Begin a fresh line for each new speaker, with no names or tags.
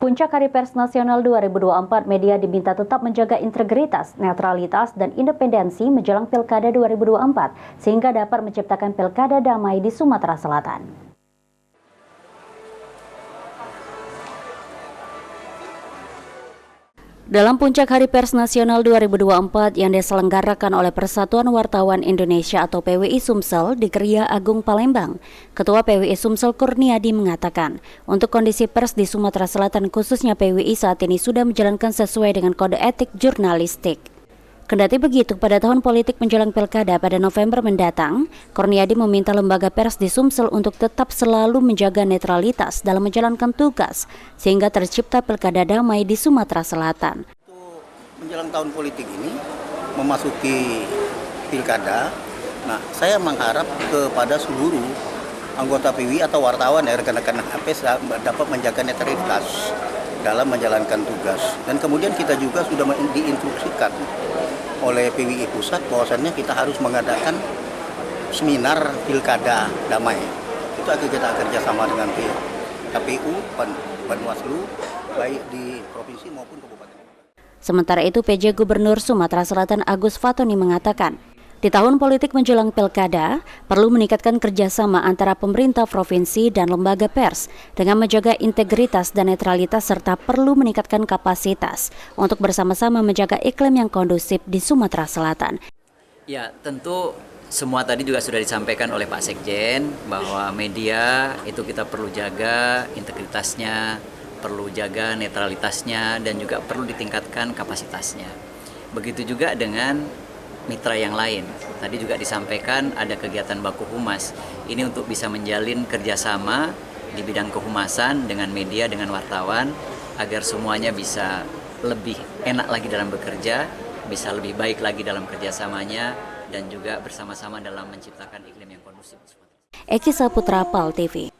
Puncak Hari Pers Nasional 2024, media diminta tetap menjaga integritas, netralitas, dan independensi menjelang Pilkada 2024, sehingga dapat menciptakan pilkada damai di Sumatera Selatan. Dalam Puncak Hari Pers Nasional 2024 yang diselenggarakan oleh Persatuan Wartawan Indonesia atau PWI Sumsel di Geria Agung Palembang, Ketua PWI Sumsel Kurniadi mengatakan, untuk kondisi pers di Sumatera Selatan khususnya PWI saat ini sudah menjalankan sesuai dengan kode etik jurnalistik. Kendati begitu, pada tahun politik menjelang Pilkada pada November mendatang, Kurniadi meminta lembaga pers di Sumsel untuk tetap selalu menjaga netralitas dalam menjalankan tugas, sehingga tercipta pilkada damai di Sumatera Selatan.
Menjelang tahun politik ini, memasuki Pilkada, saya mengharap kepada seluruh anggota PWI atau wartawan rekan-rekan HPS dapat menjaga netralitas dalam menjalankan tugas. Dan kemudian kita juga sudah diinstruksikan oleh PWI Pusat bahwasannya kita harus mengadakan seminar pilkada damai. Itu akan kita kerjasama dengan KPU, Panwaslu, baik di provinsi maupun kabupaten.
Sementara itu, PJ Gubernur Sumatera Selatan Agus Fatoni mengatakan, di tahun politik menjelang pilkada, perlu meningkatkan kerjasama antara pemerintah provinsi dan lembaga pers dengan menjaga integritas dan netralitas serta perlu meningkatkan kapasitas untuk bersama-sama menjaga iklim yang kondusif di Sumatera Selatan.
Ya, tentu semua tadi juga sudah disampaikan oleh Pak Sekjen bahwa media itu kita perlu jaga integritasnya, perlu jaga netralitasnya, dan juga perlu ditingkatkan kapasitasnya. Begitu juga dengan mitra yang lain. Tadi juga disampaikan ada kegiatan Baku Humas. Ini untuk bisa menjalin kerjasama di bidang kehumasan dengan media, dengan wartawan, agar semuanya bisa lebih enak lagi dalam bekerja, bisa lebih baik lagi dalam kerjasamanya, dan juga bersama-sama dalam menciptakan iklim yang kondusif.
Eki Saputra, PAL TV.